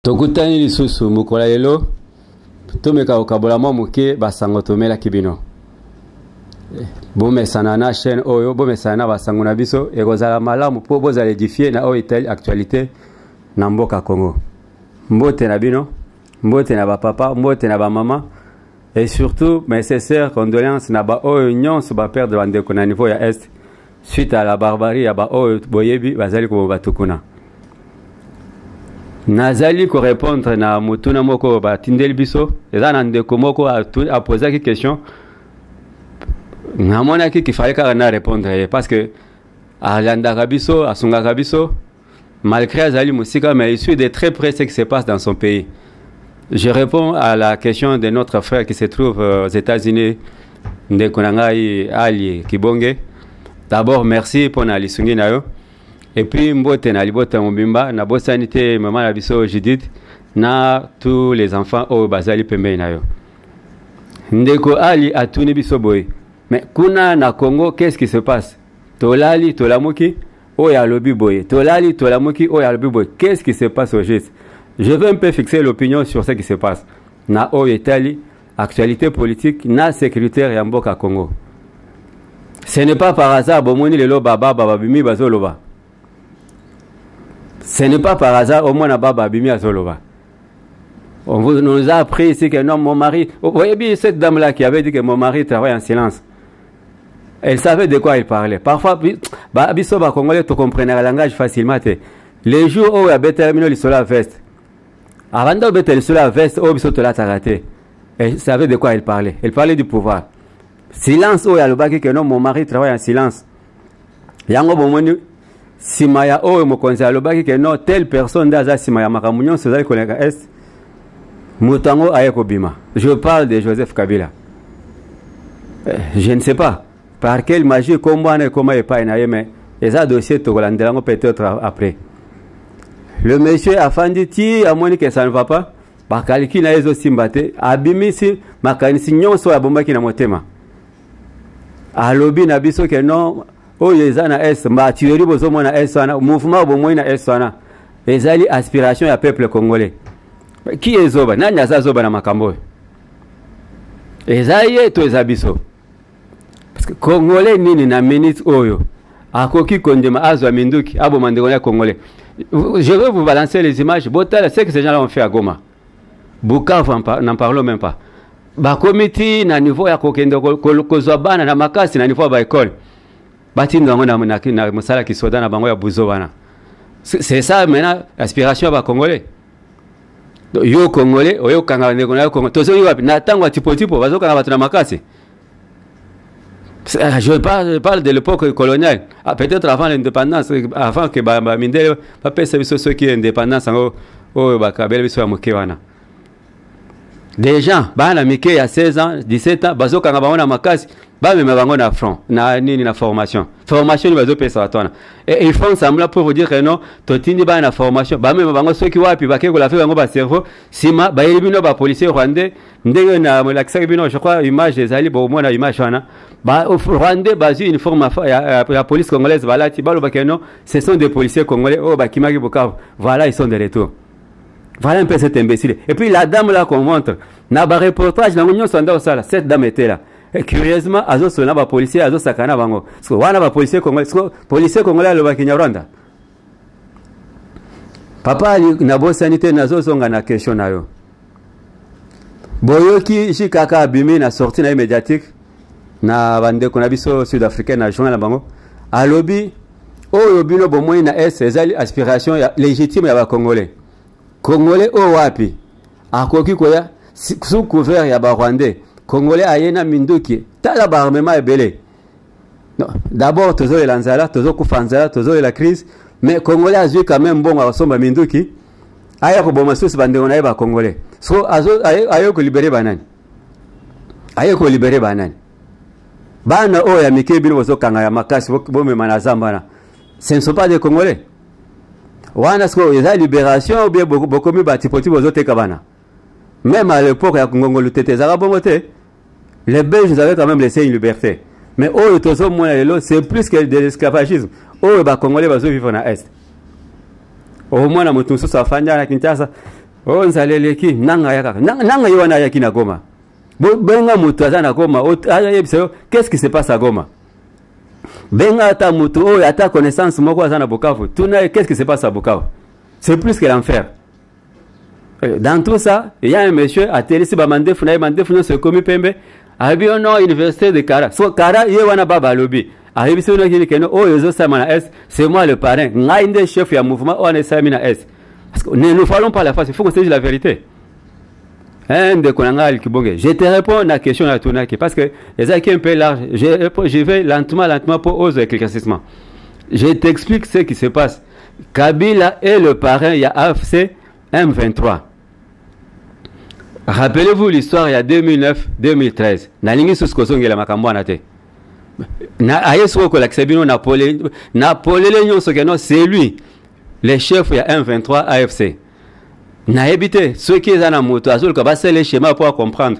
Tokutani lisusu mukola lelo tomeka okabola mwa muke basango tomela kibino bomesana na chaîne oyo bomesana basango na biso ekozala malamu po bozala édifier na oyo telle actualité na mboka Congo. Mbote na bino, mbote na ba papa, mbote na ba mama et surtout mes sincères condoléances na ba oyo nyonso ba perdre bandeko na niveau ya est suite à la barbarie ya ba oyo boyebi bazali ko batukuna. Nazali ko répondre na mutuna moko ba tindeli biso eza na ndeko moko a poser qui question namona ki fallait ka na répondre parce que alanda kabiso asunga kabiso malgré azali musika mais il suit de très près ce qui se passe dans son pays. Je réponds à la question de notre frère qui se trouve aux États-Unis ndeko nangai Ali Kibonge. D'abord merci pour na lisungi na yo. Et puis mbote na libota mbimba na bosanité maman na biso Judith na tous les enfants au bazali pembe na yo. Ndeko Ali atuni biso boy. Mais kuna na Congo qu'est-ce qui se passe? Tolali tolamuki o ya lobi boy. Tolali tolamuki o ya lobi boy. Qu'est-ce qui se passe au juste? Je veux un peu fixer l'opinion sur ce qui se passe. Na o Italie, actualité politique na sécuritaire ya mboka Congo. Ce n'est pas par hasard bomoni lelo baba bimi bazoloba. Ce n'est pas par hasard au moins baba bimi azoloba. On nous a appris ici que non mon mari, vous voyez bien cette dame là qui avait dit que mon mari travaille en silence. Elle savait de quoi il parlait. Parfois biso ba congolais to comprendre le langage facilement. Les jours où il y avait terminé le sola veste. Avant de mettre le sola veste au biso to la taraté. Elle savait de quoi il parlait. Elle parlait du pouvoir. Silence où il y a le baki que non mon mari travaille en silence. Yango bomoni simaya o mo konza lo baki que non telle personne daza simaya makamunyon sozali koleka est mutango ayeko bima. Je parle de Joseph Kabila. Je ne sais pas par quelle magie comment il pas mais les a dossier to kolandelango peut-être après. Le monsieur a fandi ti amoni que ça ne va pas bakaliki na ezo simbate abimisi makanisi nyonso ya bombaki na motema. Alobi na biso que non o yezana es ma tuerie bozomo na es wana mouvement bomoi na es wana ezali aspiration ya peuple congolais. Qui ezoba nani azazoba na makambo ezaye to ezabiso parce que congolais nini na minute oyo akoki kondema azwa minduki abo mandeko na congolais. Je vais vous balancer les images botala ce que ces gens là ont fait à Goma. Bukavu n'en parlons même pas. Ba comité na niveau ya kokendo kozwa bana na makasi na niveau ba école. Bati ndango na musala ki soda na bango ya buzo bana. C'est ça maintenant aspiration ba congolais. Yo congolais oyo kanga ndeko na Congo. Tozo yo na tango tipo bazoka na batu na makasi. Je parle de l'époque coloniale. Peut-être avant l'indépendance, avant que Mindele pas pesa biso ceux qui indépendance o ba kabela biso ya mokewana. Des gens, bana mike ya 16 ans, 17 ans, bazoka nga bango na makasi, ba mema bango na front, na nini na formation. Formation ni bazo pesa watona. Et ils font semblant pour vous dire que non, totindi ba na formation, ba mema bango ceux qui wapi ba ke ko la fait bango ba cerveau, sima ba yebino ba policier rwandais, ndenge na laksa bino je crois image des ali bo mona image wana. Ba rwandais bazu une forme la police congolaise balati balo ba que non, ce sont des policiers congolais oh ba kimaki Bukavu. Voilà, ils sont de retour. Voilà un peu cet imbécile. Et puis la dame là qu'on montre, na ba reportage na ngonyo sanda osala, cette dame était là. Et curieusement, azo sona ba policier azo sakana bango. Parce que wana ba policier congolais lo ba Kinyarwanda. Papa na bo sanité nazo zonga na question na yo. Boyoki shikaka abimi na sortie na médiatique na bande ko na biso sud-africain na journal na bango. Alobi oyo bino bomoi na ezali aspiration ya légitime ya ba congolais. Congolais o wapi akoki koya sous couvert ya ba rwandais congolais ayena minduki tala ba armement ebele. Non, d'abord tozo le lanzala tozo kufanzala tozo la crise mais congolais azui quand même bon asomba minduki aya ko boma sous bande on ba congolais so ayo ko libérer banani bana o ya mikebi bozo kanga ya makasi bomema na zambana ce ne sont pas des congolais. Wana sko yeza libération ou bien beaucoup mi batipoti bozote kabana. Même à l'époque ya Congo lutete za bomote, les Belges avaient quand même laissé une liberté. Mais oh tozo mona lelo c'est plus que de l'esclavagisme. Oh ba congolais bazo vivre na est. Au moins na mutu so afanya na Kinshasa Oh nzaleleki nanga yaka nanga yona yaki na Goma. Benga mutu aza na Goma, qu'est-ce qui se passe à Goma? Benga ata mutu oh ata connaissance moko aza na Bukavu. Tuna qu'est-ce qui se passe à Bukavu? C'est plus que l'enfer. Dans tout ça, il y a un monsieur à Télé Mandefu se commis Pembe. Abi ono université de Kara. So Kara yewana baba lobby. Arrive sur nous qui oh yozo samana S, c'est moi le parrain. Ngainde chef ya mouvement on est samina S. Parce que ne nous parlons pas la face, il faut qu'on se dise la vérité. Je te réponds à la question à Tounaki parce que les acquis un peu large. Je vais lentement pour oser éclaircissement. Je t'explique ce qui se passe. Kabila est le parrain, il y a AFC M23. Rappelez-vous l'histoire il y a 2009-2013. Nalingi suskosongi la makambwana te. Na ayeso ko l'aksebino Napoléon Sokeno c'est lui le chef il y a M23 AFC. Na habité ceux qui sont en moto azul ka basser les schémas pour comprendre.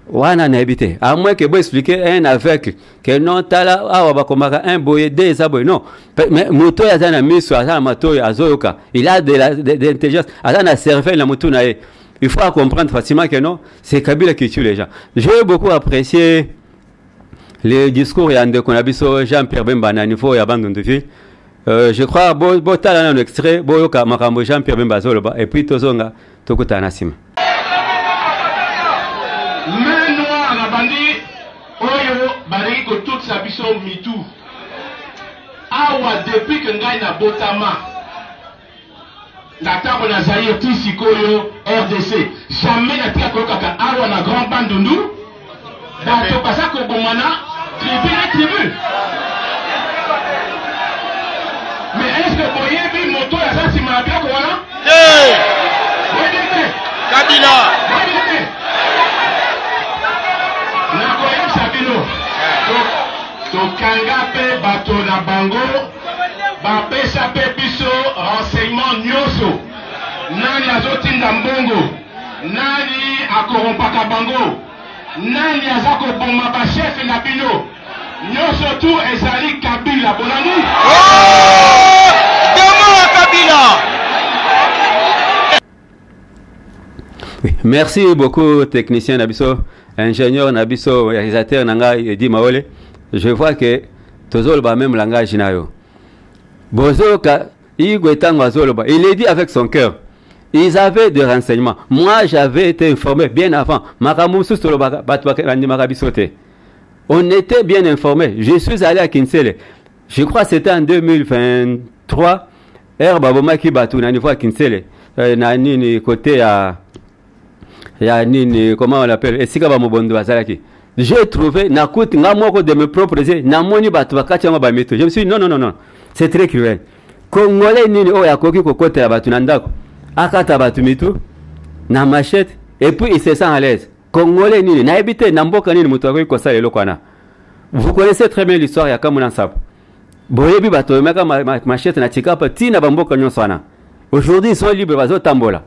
Wana na habité. À moins que vous expliquer un aveugle que non tala awa ba komaka un boye des aboy non. Mais moto ya zana miso azana moto azoyoka. Il a de l'intelligence. Azana cerveau la moto na e. Il faut comprendre facilement que non, c'est Kabila qui tue les gens. J'ai beaucoup apprécié les discours qu'on a vu sur Jean-Pierre Bemba à niveau et abandon de vie. Je crois que tu as un extrait, Jean-Pierre Bemba et puis Tozonga, Tokuta Nassim. Mais noir la bandi, Oyo, Bariko, toute sa biso mitou. Awa, depuis que Ngaï na Botama. La table na Zaïre Tisikoyo RDC jamais na tia kokaka awa na grand bandundu ba to pasa ko bomana tribu mais est-ce que boyebi moto ya sasi ma bien ko wana Kabila na ko yem sabino to kanga pe bato na bango ba pesa pe biso renseignement nyoso nani azotinda mbongo nani akorompaka bango nani azako bomba ba chef na bino nyoso tu ezali Kabila bonani demo Kabila. Merci beaucoup technicien Nabiso, ingénieur Nabiso, réalisateur Nanga Edi Maole. Je vois que tozol ba même langage nayo. Bozoka, il est dit avec son cœur. Ils avaient des renseignements. Moi, j'avais été informé bien avant. On était bien informés. Je suis allé à Kinsele. Je crois que c'était en 2023. Baboma qui batou na niveau à Kinsele. Nani côté à comment on l'appelle? Esika ba mobondo bazalaki. J'ai trouvé na kout ngamoko de mes propres yeux. Na moni batou bakati ngo ba meto. Je me suis dit non. C'est très cruel. Congolais nini o ya koki kokota ya batu nandako. Akata batu mitu na machette et puis il se sent à l'aise. Congolais nini na habité na mboka nini mutu akoki kosa lelo kwana. Vous connaissez très bien l'histoire ya Kamuna Nsap. Boyebi bato meka machette na chikapa tina bamboka nyosana. Aujourd'hui ils sont libres bazo tambola.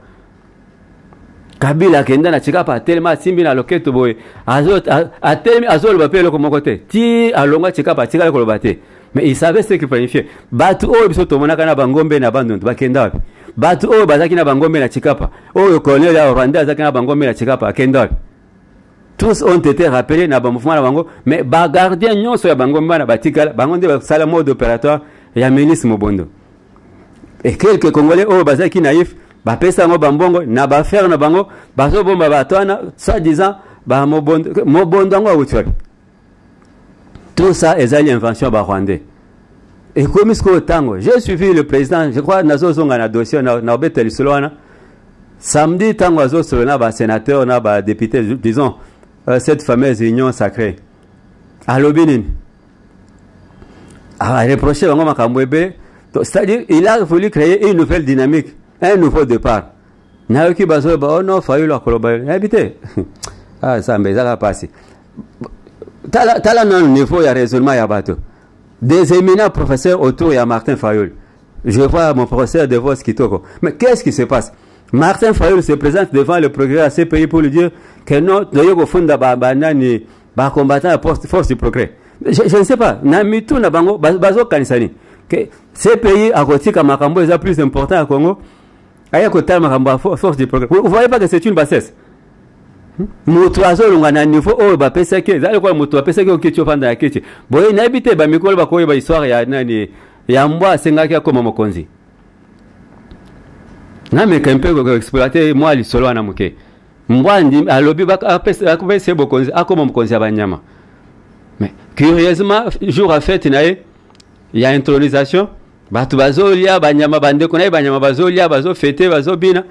Kabila kenda na chikapa tellement simbi na loketo boye. Azol bapelo komokote. Ti alonga chikapa chikala kolobate. Mais il savait ce qu'il planifiait. Batu o biso tomonaka na bangombe na bandonto bakenda. Batu o bazaki na bangombe na chikapa. O colonel ya Rwanda azaki na bangombe na chikapa akenda. Tous ont été rappelés na mouvement na bango, mais ba gardien nyonso ya bangombe na batikala, bangonde ba sala mode opératoire ya ministre Mobondo. Et quelques Congolais o bazaki naïf, ba pesa ngo bambongo na ba faire na bango, bazo bomba batwana soi-disant ba Mobondo ngo awutwa. Tout ça est une invention rwandais. Et comme ce tango, j'ai suivi le président, je crois, nazo zonga na dossier na obete lisoloana. Samedi tango azo solona ba sénateur na ba député, disons cette fameuse union sacrée. À l'Obinin. A reproché bango makambwebe, c'est-à-dire il a voulu créer une nouvelle dynamique, un nouveau départ. Na yoki bazo ba ono Fayulu akoloba. Habité. Ah ça mbeza passer. Tala non niveau ya raisonnement ya bateau. Des éminents professeurs autour ya Martin Fayulu. Je vois mon professeur de Vos Kitoko. Mais qu'est-ce qui se passe? Martin Fayulu se présente devant le progrès à ces pays pour lui dire que non, nous funda banani ba combattant la force du progrès. Je ne sais pas. Na mitu na bango bazo kanisani. Que ces pays à côté comme Makambo est plus important à Congo. aya ko talma kamba force du progrès. Vous voyez pas que c'est une bassesse. Moto azolonga na niveau o ba pesa ke zali kwa moto apesa ke okiti ofanda ya kiti boye na ebite ba mikolo ba koyeba histoire ya nani ya mbwa sengaki akoma mokonzi na meka mpe ko exploiter moi li solo na muke mbwa ndi alobi ba apesa akopesa bokonzi akoma mokonzi abanyama. Mais curieusement jour à fête na il y a intronisation batu bazolia banyama bande ko na banyama bazolia bazofete bazobina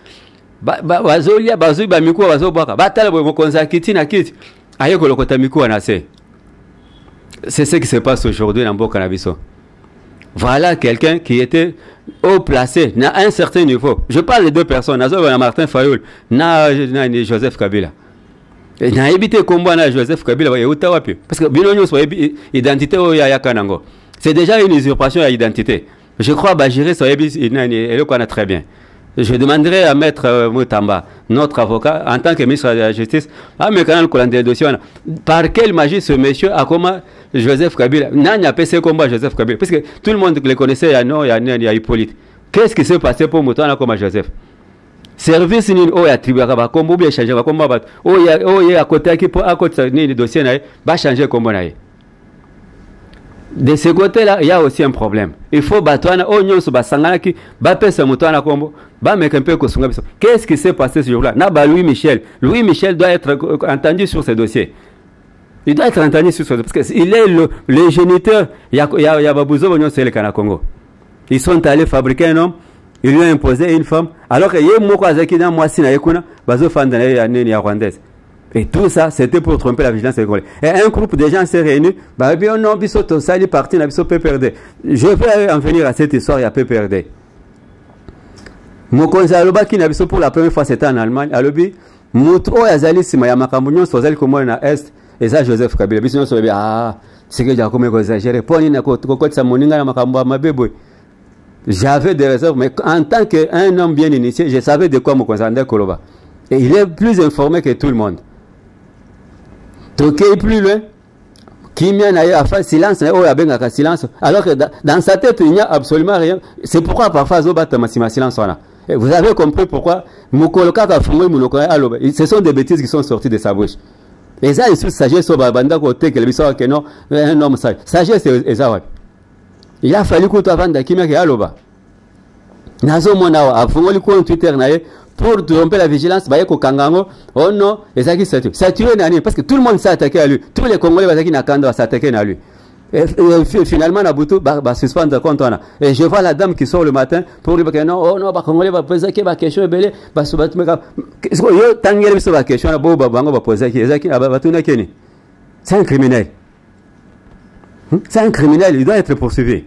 bazolia bazo ba mikuwa bazobwaka batala boye mokonza kiti na kiti aye kolokota mikuwa na se. C'est ce qui se passe aujourd'hui dans Mboka na biso. Voilà quelqu'un qui était haut placé à un certain niveau. Je parle de deux personnes, na Martin Fayoul na Joseph Kabila. Et na évité combat na Joseph Kabila ya uta wapi parce que binonyo so identité o ya kanango. C'est déjà une usurpation à identité. Je crois Bajiré so et le connaît très bien. Je demanderai à Maître Moutamba, notre avocat, en tant que ministre de la Justice, à mes canaux de dossier, par quelle magie ce monsieur a comment Joseph Kabila n'a pas fait combat Joseph Kabila, parce que tout le monde le connaissait, il y a Hippolyte. Qu'est-ce qui s'est passé pour Moutamba comme Joseph? Service ni o ya tribu akaba kombo bien changer ba komba bat o ya côté qui pour à côté ni dossier na ba changer kombo na. De ce côté-là, il y a aussi un problème. Il faut batouana oignon sur basangana qui ba pesa mutana kombo ba mec un peu kosunga biso. Qu'est-ce qui s'est passé ce jour-là? Na ba Louis Michel. Louis Michel doit être entendu sur ce dossier. Il doit être entendu sur ce dossier parce que il est le géniteur. Il y a babouzo oignon c'est le Kana Congo. Ils sont allés fabriquer un homme, ils lui ont imposé une femme alors que yé moko azaki na mwasi na yekuna bazo fanda na neni ya rwandaise. Et tout ça, c'était pour tromper la vigilance congolaise. Et un groupe de gens s'est réuni. Bah, bien, non, bisoto, ça, il est parti, na biso PPRD. Je vais en venir à cette histoire, il y a PPRD. Mokonzi aloba ki na biso pour la première fois, c'était en Allemagne. Alobi, muto yazali sima ya makambo sozali komona na Est, et ça, Joseph Kabila. Biso nyoso bebi, ah, c'est que j'ai comme exagéré. Poni na kokotsa moninga na makambo mabebo. J'avais des réserves, mais en tant qu'un homme bien initié, je savais de quoi Mokonzi andait koloba. Et il est plus informé que tout le monde. Toké plus loin, Kimia n'a fait silence, silence, alors que dans sa tête il n'y a absolument rien. C'est pourquoi parfois Zobatama silence. Vous avez compris pourquoi ce sont des bêtises qui sont sorties de sa bouche. Et ça, il se sagesse sur Babanda côté que le bisou que non, un homme sage. Sagesse c'est ça. Il a fallu que tu avandes à Kimia qui a l'oba. Nazo Mona a fongoli compte Twitter nae. Pour tromper la vigilance, bah, Kangango, oh non, et ça qui saturé Nani, parce que tout le monde s'est attaqué à lui. Tous les Congolais qui n'attendent s'attaquer à lui. Et finalement, Nabutu va suspendre contre on. Et je vois la dame qui sort le matin pour lui dire que non, oh non, bah, Congolais va poser qui va question belé, bah, se battre, qu'est-ce que yo, tangé sur la question, la boba, bango va poser qui, va tout nakeni. C'est un criminel. C'est un criminel, il doit être poursuivi.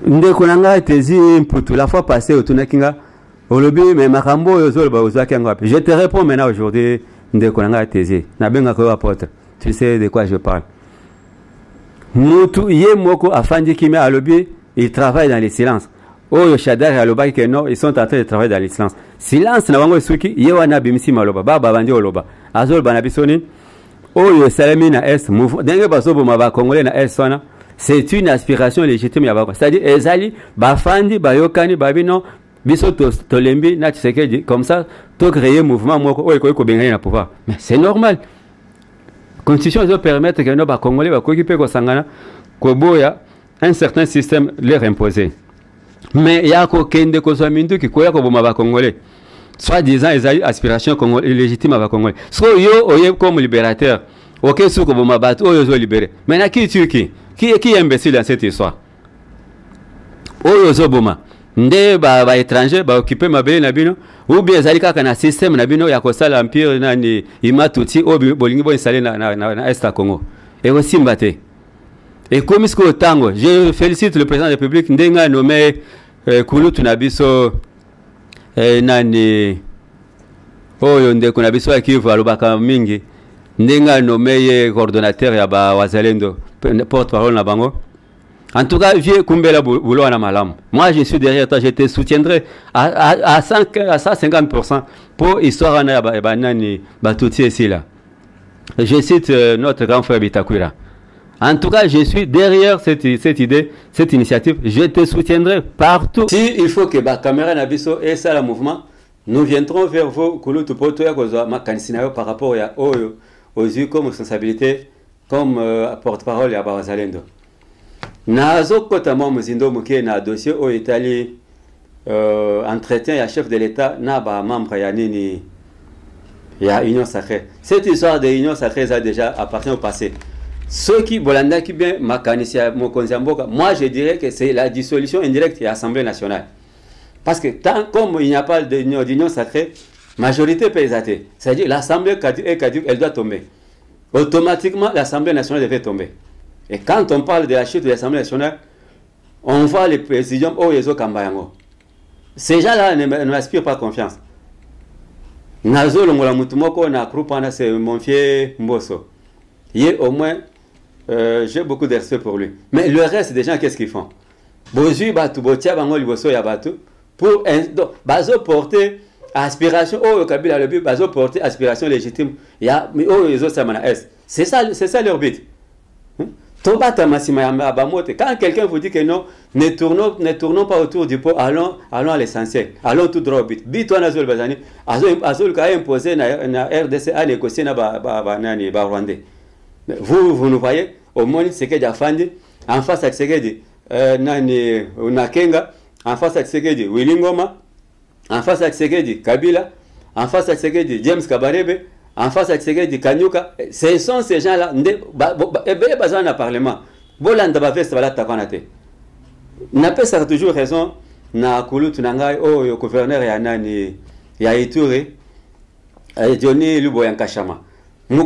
Ndekonanga était pour la fois passée au Tunakinga. Mais je te réponds maintenant aujourd'hui. Tu sais de quoi je parle. Il travaille dans le silence. Oh, Shadar et Aloba qui non, ils sont en train de travailler dans le silence. Silence, n'a pas souki. Yewana bimsi maloba. Baba bandi oloba. Azol banabisoni. Oh, yo salami na est. Dengue basobo maba congolais na est sona. C'est une aspiration légitime yabako. C'est-à-dire, ezali, bafandi, bayokani, babino. Biso tolembi na Tshisekedi comme ça to créer mouvement moko o eko benga na pouvoir mais c'est normal constitution doit permettre que nos congolais ba kokipe ko sangana ko boya un certain système leur imposer mais ya ko kende ko somindu ki ko ya ko boma ba congolais soit disant les aspirations congolais légitimes ba congolais so yo oye comme libérateur OK sou ko boma ba o yo zo libérer mais na qui est imbécile dans cette histoire o yo zo boma nde ba étranger ba occuper mabele na bino ou bien zalika kana système na bino ya kosala empire na ni imatuti o bolingi bo installer na est à Congo et aussi mbate et comme ce que tango je félicite le président de la République ndenga nommé kulutu na biso nani oyo nde kuna biso akivu alobaka mingi ndenga nommé coordonnateur ya ba wazalendo porte-parole na bango. En tout cas, vieux Kumbela Bouloana Malam. Moi, je suis derrière toi, je te soutiendrai à 150% pour histoire Banani Batouti ici là. Je cite notre grand frère Bitakwira. En tout cas, je suis derrière cette idée, cette initiative. Je te soutiendrai partout. Si il faut que la caméra n'abisso et ça le mouvement, nous viendrons vers vous par rapport aux yeux comme responsabilité, comme porte-parole à Barazalendo. Nazo Kotamo Muzindo Muke na dossier au Italie entretien ya chef de l'État na ba membre ya nini ya Union Sacrée. Cette histoire de Union Sacrée ça déjà appartient au passé. Ceux qui bolanda qui bien makanisia mokonzamboka, moi je dirais que c'est la dissolution indirecte de l'Assemblée nationale. Parce que tant comme il n'y a pas d'union sacrée, majorité peut exister. C'est-à-dire l'Assemblée est caduque, elle doit tomber. Automatiquement l'Assemblée nationale devait tomber. Et quand on parle de la chute de l'Assemblée nationale, on voit les présidents Oyezo Kambayango. Ces gens-là ne m'inspirent pas confiance. Nazo Longola Mutumoko na Krupana, c'est mon fier Mbosso. Au moins, j'ai beaucoup de respect pour lui. Mais le reste des gens, qu'est-ce qu'ils font? Bozu Batu, Botia Bango Liboso Yabatu, pour bazo porter aspiration, oh Kabila le but, bazo porter aspiration légitime. C'est ça leur but. Quand quelqu'un vous dit que non, ne tournons pas autour du pot, allons à l'essentiel, allons tout droit au but. Bito Nazol Bazani, Azol a imposé na RDC à négocier na Rwandais. Vous nous voyez, au moins c'est que Jafandi, en face à Tsegedi, Nakenga, en face à Tsegedi, Willingoma, en face à Tsegedi, Kabila, en face à Tsegedi, James Kabarebe, en face à Tsegedi, Kanyuka. Ce sont ces gens-là, besoin d'un parlement. Bolanda Bavest va la takonate. N'a pas ça toujours raison, na Kulu Tunangai, oh, le gouverneur Yanani, Yaituri, Johnny Luboyankashama. Il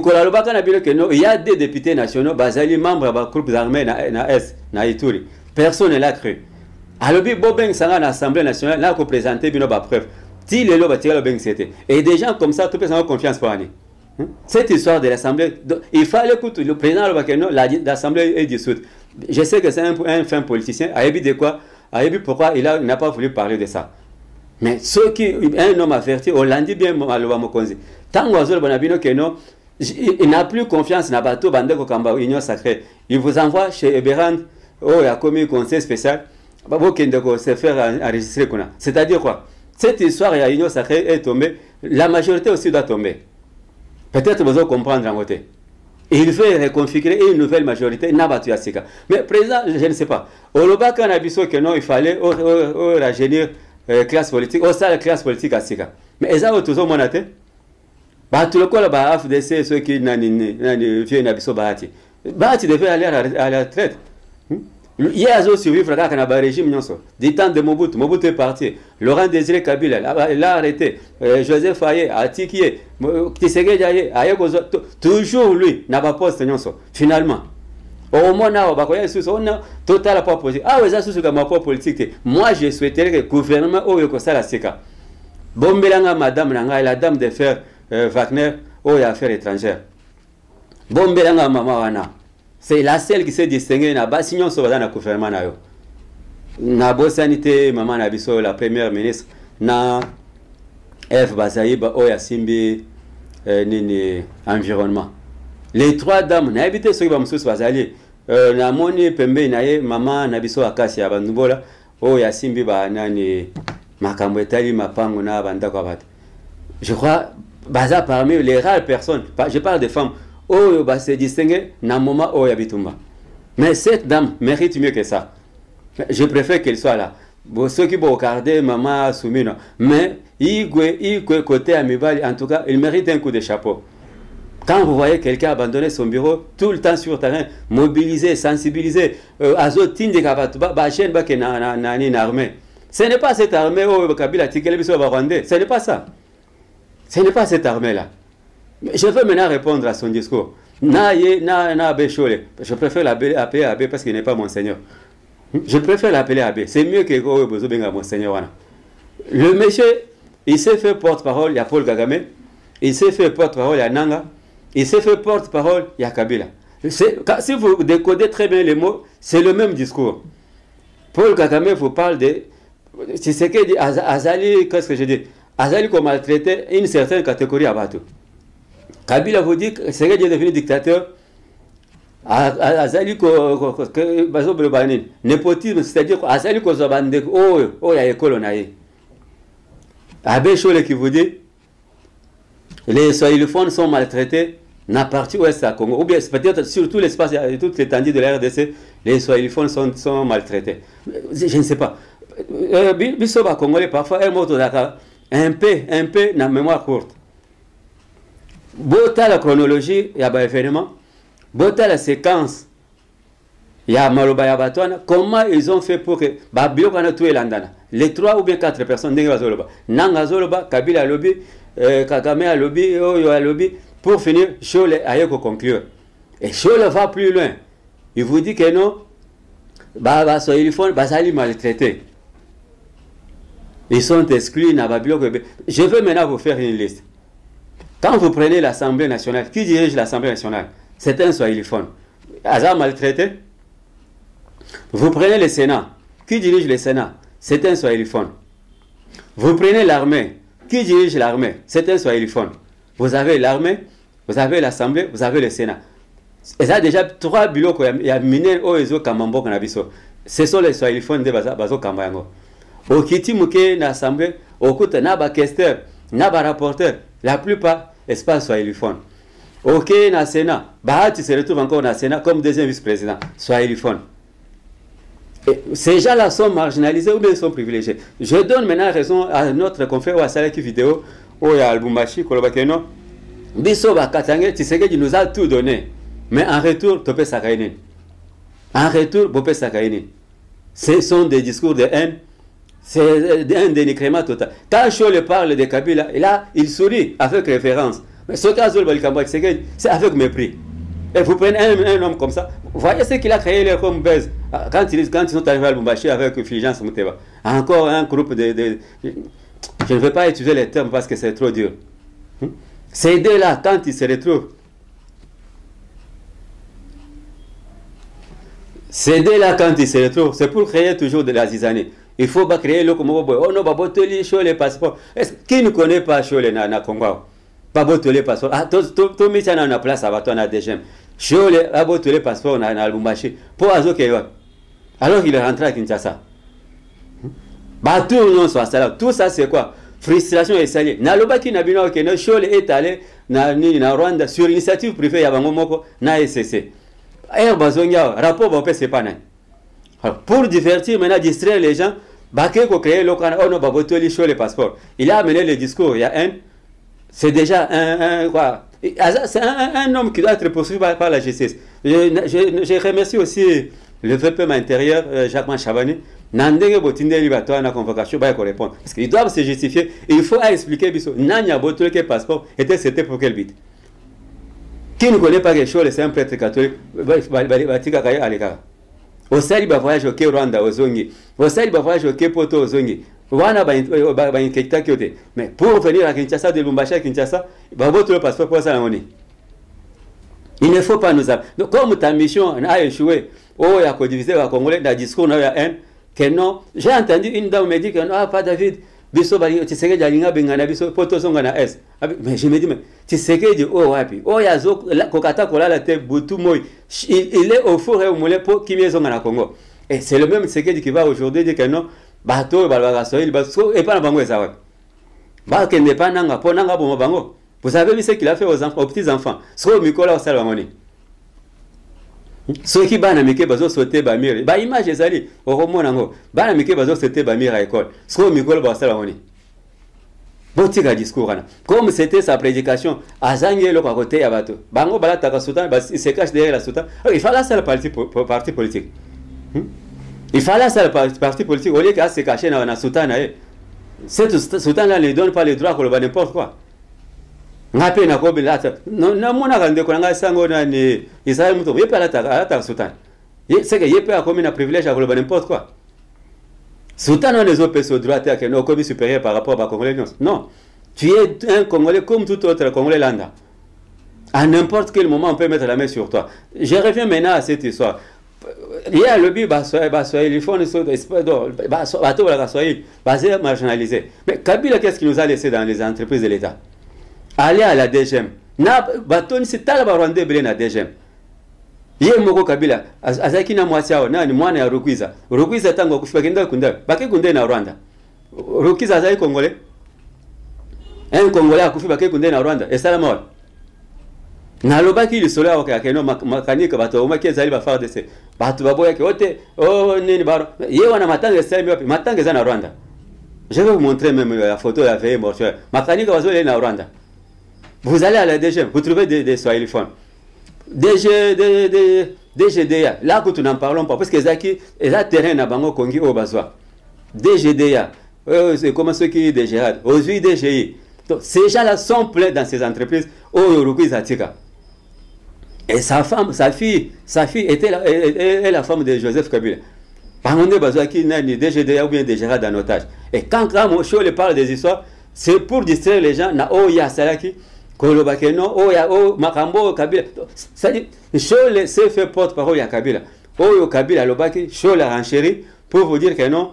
y a des députés nationaux, Bazali, membres des groupes armés na Ituri. Personne ne l'a cru. Alors, Bobeng Sanga l'Assemblée nationale, là, qu'on présentait une preuve. Et des gens comme ça, tout le monde a confiance pour aller. Cette histoire de l'Assemblée, il fallait que le président de l'Assemblée est dissoute. Je sais que c'est un fin politicien. De quoi? Pourquoi il n'a pas voulu parler de ça. Mais ceux qui, un homme averti, on l'a dit bien à Mokonzi. Tant que il n'a plus confiance dans Bateau Bandeko Kamba Union Sacrée. Il vous envoie chez Eberand, il a commis un conseil spécial, pour se faire enregistrer. C'est-à-dire quoi? Cette histoire de l'Union Sacrée est tombée, la majorité aussi doit tomber. Peut-être vous allez comprendre en côté. Il veut reconfigurer une nouvelle majorité, mais président, je ne sais pas. Au Loba Kanabiso, que non, il fallait rajeunir classe politique, la classe politique à Sika. Mais ils ont toujours monaté. Tout le monde a FDC, ceux qui viennent à Bahati. Bahati devait aller à la retraite. Il y a aussi survivre à un régime. Du temps de Mobutu, Mobutu est parti. Laurent Désiré Kabila, il a arrêté. Joseph Faye, Atikié, Tshisekedi, toujours lui n'a pas posté. Finalement. Au moins, on a total pas posé. Ah, vous avez sous ma propre politique. Moi, je souhaiterais que le gouvernement ait la Sika. Bombelanga, madame, la dame de fer. Wagner, aux affaires étrangères. Bombelanga Mamawana. C'est la seule qui s'est distinguée dans Bassignon sur le gouvernement. Na Bossanité, Maman Nabiso, la première ministre, na F. Bazaïba, Oya Simbi, Nini, environnement. Les trois dames, n'a habité sur Bamsous Bazali, na Moni Pembe, nae, Maman Nabiso Akasia, Bandubola, Oya Simbi, Banani, Makamwetali, Mapango, na Bandakwabate. Je crois. Baza parmi les rares personnes, je parle des femmes, oh, se distinguer dans le moment où Yabitumba. Mais cette dame mérite mieux que ça. Je préfère qu'elle soit là. Ceux qui vont regarder maman Soumino, mais il côté Amibali, en tout cas, il mérite un coup de chapeau. Quand vous voyez quelqu'un abandonner son bureau, tout le temps sur le terrain, mobiliser, sensibiliser, azotin de Kabatba, Bachen Bakena armée. Ce n'est pas cette armée où Kabila Tikelbiso va rendre, ce n'est pas ça. Ce n'est pas cette armée-là. Je veux maintenant répondre à son discours. Je préfère l'appeler Abbé parce qu'il n'est pas mon Seigneur. Je préfère l'appeler Abbé. C'est mieux que mon Seigneur. Le monsieur, il s'est fait porte-parole, il y a Paul Kagame. Il s'est fait porte-parole, il y a Nanga. Il s'est fait porte-parole, il y a Kabila. Si vous décodez très bien les mots, c'est le même discours. Paul Kagame vous parle de... C'est ce qu'il dit, Azali, qu'est-ce que je dis? Azali a maltraité une certaine catégorie à Batou. Kabila vous dit que c'est devenu dictateur. azali bazo banini népotisme, c'est-à-dire azali ko zabande ya école na ye. Abbé Chole qui vous dit les soilophones sont maltraités dans la partie ouest à Congo, ou bien peut-être sur tout l'espace, toute l'étendue de la RDC, les soilophones sont maltraités. Je ne sais pas. Bisoba Congolais, parfois, un peu dans la mémoire courte. Bota la chronologie, il y a un événement. Bota la séquence, il y a Maloba Yabatouana. Comment ils ont fait pour que Babiokana tué Landana? Les 3 ou bien 4 personnes, Nanga Zoloba, Kabila Lobby, Kagame a lobby, Oyo a lobby, pour finir, Chole a eu conclure. Et Chole va plus loin. Il vous dit que non, Basali maltraité. Ils sont exclus. Je veux maintenant vous faire une liste. Quand vous prenez l'Assemblée nationale, qui dirige l'Assemblée nationale? C'est un Swahiliphone. Hasard maltraité. Vous prenez le Sénat. Qui dirige le Sénat? C'est un Swahiliphone. Vous prenez l'armée. Qui dirige l'armée? C'est un Swahiliphone. Vous avez l'armée, vous avez l'Assemblée, vous avez le Sénat. Et ça, déjà, 3 bureaux, il y a Mine, Oezo, Kamambo, Kanabiso. Ce sont les Swahiliphones de Bazo Kambayango. Au Kiti Mouké, l'Assemblée, au Kouta, Naba Kester, Naba rapporteur, la plupart, espace Swahiliphone. Ok, dans le Sénat, Bahati se retrouve encore dans le Sénat comme deuxième vice-président, Swahiliphone. Ces gens-là sont marginalisés ou bien sont privilégiés. Je donne maintenant raison à notre confrère Wasalaki vidéo, où il y a Albumbashi, Kolobakeno. Bisoba Katangé, Tshisekedi nous a tout donné. Mais en retour, Topé Sakaïnin. En retour, Bopé Sakaïnin. Ce sont des discours de haine. C'est un dénigrement total. Quand Chole parle de Kabila, là, il sourit avec référence. Mais ce cas c'est avec mépris. Et vous prenez un homme comme ça, vous voyez ce qu'il a créé comme base. Quand ils sont arrivés à Lubumbashi avec Fulgence Mouteba, encore un groupe de... Je ne vais pas utiliser les termes parce que c'est trop dur. Ces deux-là, quand ils se retrouvent, c'est pour créer toujours de la zizanie. Il faut pas créer le comme oh non, Babotoli, Chole, les passeports. Qui ne connaît pas Chole na Congo? Babotoli, passeport. Ah, tout mis à la place, à Baton à DGM. Chole, Babotoli, passeport, na Lubumbashi. Pour Azokewa. Alors il est rentré à Kinshasa. Tout non soit ça. Tout ça, c'est quoi? Frustration et salier. Nalobaki Nabino, que Chole est allé na Rwanda sur initiative privée, Yabangomoko, na SCC. Air Bazonia, rapport Bopé, c'est pas nain. Pour divertir, maintenant, distraire les gens, Bakeko créé le canal, oh non, Babotoli, Chole, les passeports. Il a amené le discours, il y a un. C'est déjà quoi? C'est un homme qui doit être poursuivi par la justice. Je remercie aussi le VPM intérieur, Jacques Chabani. Nandenge Botinde Libato na convocation, bah, répondre. Parce qu'ils doivent se justifier. Il faut expliquer, Bisso. Nanya Botole, quel passeport c'était pour quel but? Qui ne connaît pas quelque chose, c'est un prêtre catholique. Au sali ba voyage au Rwanda au Zongi. Au sali ba voyage au Poto au Zongi. Mais pour venir à Kinshasa, de Lubumbashi à Kinshasa, le passeport pour ça. Il ne faut pas nous appeler. Donc, comme ta mission a échoué, oh, il y a qu'à diviser la Congolais, dans le discours, il y a un, que non. J'ai entendu une dame me dire que non, pas David, Bisso Bali, tu sais que Jalinga Bengana, Bisso, Poto Songana S. Mais je me dis, mais tu sais que oh, wapi, oh, il y a Zok, Kokata Kola, la tête, Boutou Moy, il est au four et au moulin pour qui est à Congo. Et c'est le même Tshisekedi qui va aujourd'hui dire que non. Bateau, et pas bango et ça. Vous avez vu ce qu'il a fait aux petits enfants. Soit Mikola au Salamoni. Ceux qui ban américains bazo sauter bamir. Ba image ezali au romonango. Ban américains bazo sauter bamir à école. Soit Mikola au Salamoni. Botika discours là. Comme c'était sa prédication, Azangue le côté à bateau. Bango balata ka sultan, il se cache derrière la sultan. Il fallait ça le parti politique. Il fallait ça le parti politique, au lieu qu'à se cacher dans la soutane. Cette soutane-là ne donne pas le droit qu'on le n'importe quoi. On a peine à quoi il a. Non, mon arrêt qu'on a sango dans les Israël, il n'y a pas la soutane. C'est qu'il n'y a pas comme un privilège à le n'importe quoi. Soutane, on les autres personnes droit à nos commis supérieurs par rapport à Congolais. Non. Tu es un Congolais comme tout autre Congolais landa. À n'importe quel moment, on peut mettre la main sur toi. Je reviens maintenant à cette histoire. Il y a le but, il faut basé marginalisé. Mais Kabila, qu'est-ce qu'il nous a laissé dans les entreprises de l'État? Aller à la DGM. C'est Talaba Rwandais Belé na DGM. Ye moko Kabila azaki na mwasi awo nani mwana ya Rukwiza tango kufiba kenda kunda baki kunde na Rwanda. Rukwiza azali Congolais. Un Congolais akufiba ke kunde na Rwanda esala mort. Na lobaki li solo awo ka no makanika bato omaki ezali ba FARDC. Bato baboya ke ote nini baro. Ye wana matanga esali wapi? Matanga za na Rwanda. Je vais vous montrer même la photo de la veille mortuaire. Makanika bazole na Rwanda. Vous allez à la DG, vous trouvez des swahiliphones. DGDA, là que nous n'en parlons pas, parce que Zaki est là terrain à Bango Kongi au Bazwa. DGDA, c'est comme ceux qui DGA, aujourd'hui DGI. Donc ces gens-là sont pleins dans ces entreprises au Uruguay Zatika. Et sa fille était la femme de Joseph Kabila. Par contre, Bazwa qui n'a ni DGDA ou bien DGA dans otage. Et quand Ramocho parle des histoires, c'est pour distraire les gens, na Oya Salaki. Kolobakeno oya makambo Kabila c'est-à-dire Chole s'est fait porte-parole ya Kabila oyo Kabila lobaki Chole a renchéri pour vous dire que non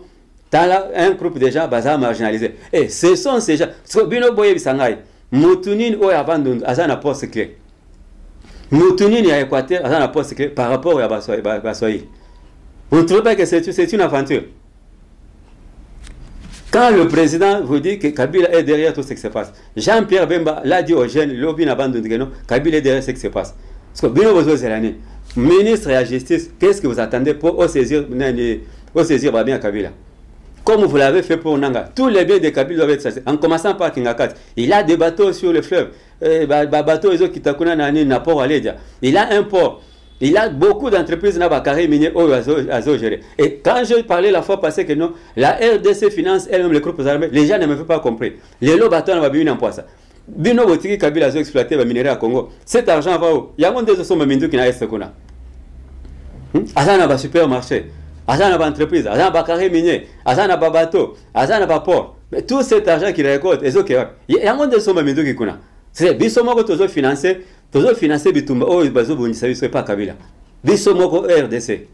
t'as un groupe de gens bazar marginalisés et ce sont ces gens bino boye bisangai mutunini oya abandon azana poste clé mutunini ya Équateur azana poste clé par rapport à Basoi. Vous ne trouvez pas que c'est une aventure? Quand le président vous dit que Kabila est derrière tout ce qui se passe, Jean-Pierre Bemba l'a dit aux jeunes, l'obin abandonne que non, Kabila est derrière ce qui se passe. Parce que Bino Bozo Zelani, ministre de la Justice, qu'est-ce que vous attendez pour saisir bien Kabila? Comme vous l'avez fait pour Nanga, tous les biens de Kabila doivent être chassés. En commençant par Kingakat, il a des bateaux sur le fleuve, bateaux qui takuna nani na port Aledia. Il a un port. Il a beaucoup d'entreprises dans le carré minier à gérer. Et quand je parlais la fois passée que non, la RDC finance elle-même les groupes armés, les gens ne me font pas compris. Les lots bateaux n'ont pas bien en ça. Bino Botiki Kabila a exploité le minerai à Congo. Cet argent va où? Il y a un des sommes qui n'a pas qu'on a. Azana ba supermarché, azana ba entreprise, azana ba carré minier, azana ba bateau, azana ba port. Mais tout cet argent qu'il récolte, il y a un des sommes qui qu'on a. C'est bisoma que tous financer bitumba oh bazo bonisa biso pas Kabila. Bisoma ko RDC.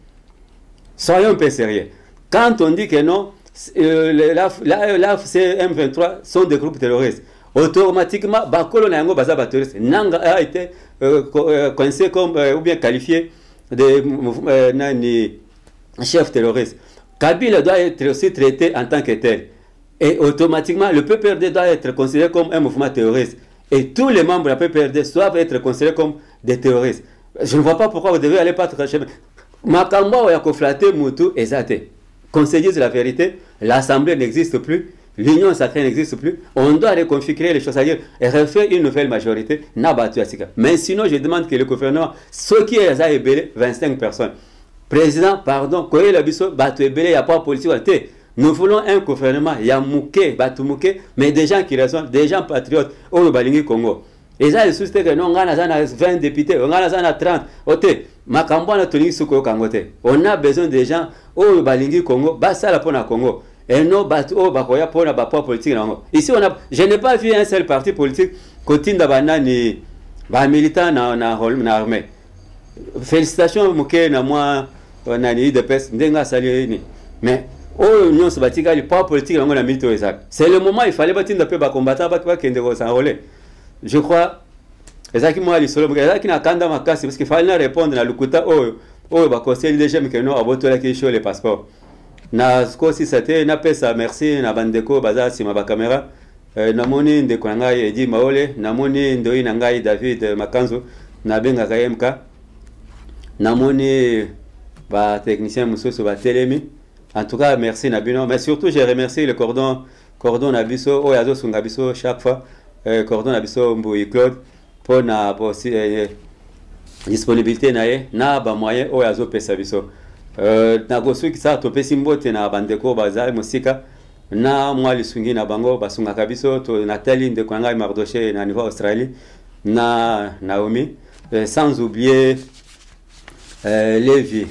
Soyons un peu sérieux. Quand on dit que non, l'AFC M23 sont des groupes terroristes, automatiquement bakolo na yango baza ba terroriste. Nanga a été coincé comme ou bien qualifié de chef terroriste. Kabila doit être aussi traité en tant que tel. Et automatiquement le PPRD doit être considéré comme un mouvement terroriste. Et tous les membres de la PPRD doivent être considérés comme des terroristes. Je ne vois pas pourquoi vous devez aller pas chez Makambo ya koflaté Moutou ezate. Qu'on se dise la vérité, l'Assemblée n'existe plus, l'Union sacrée n'existe plus. On doit reconfigurer les choses, c'est-à-dire refaire une nouvelle majorité. Mais sinon, je demande que le gouvernement, ce qui est à ébélé, 25 personnes. Président, pardon, Koye Labiso, Batu ébélé, il n'y a pas de politique. Nous voulons un gouvernement, Yamouké, Batumouké, mais des gens qui raisonnent, des gens patriotes, au Balingi Congo. Et ça, c'est que nous avons 20 députés, on a 30. On a besoin des gens au Balingi Congo, Basala Pona Congo. Et non, Bato, Bakoya Pona, Bapa politique. Ici, je n'ai pas vu un seul parti politique côté d'Abanani, militant dans l'armée. Félicitations, Mouké, na moi, on a eu de peste, Ndenga Sali. Mais, oh, non, ce bâtiment, il n'est pas politique, on a mis tout ça. C'est le moment, il fallait bâtir un peu de combattant, pour s'enrôler. Je crois, ezaki moi li solo ezaki na kanda makasi parce qu'il fallait répondre na lukuta ba conseil des jeunes que non abotola ki show les passeports na ko si c'était na pesa merci na bandeko baza sima ba caméra na moni ndeko ngai Edi Maole na moni ndoi na ngai David Makanzo na benga KMK na moni ba technicien mususu ba telemi. En tout cas merci na bino, mais surtout je remercie le cordon na biso o yazo sunga biso chaque fois. Cordon Abisso Mbouy Claude pour la disponibilité na ba moyen o yazo pesa biso na gosu ki sa to pesi mbote na bandeko baza musika na mwa lisungi na bango basunga kabiso to Nathalie de Kwanga Mardoché na niveau Australie na Naomi sans oublier Lévi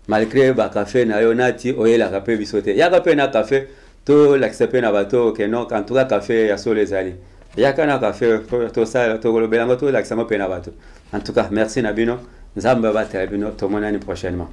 malgré ba café na yonati oyela café bisote ya café na café tout l'accepter na bateau que non en tout cas café ya sur les alliés ya kana café tout ça tout le belango tout l'accepter na bateau en tout cas merci Nabino nzamba ba terabino to monani prochainement.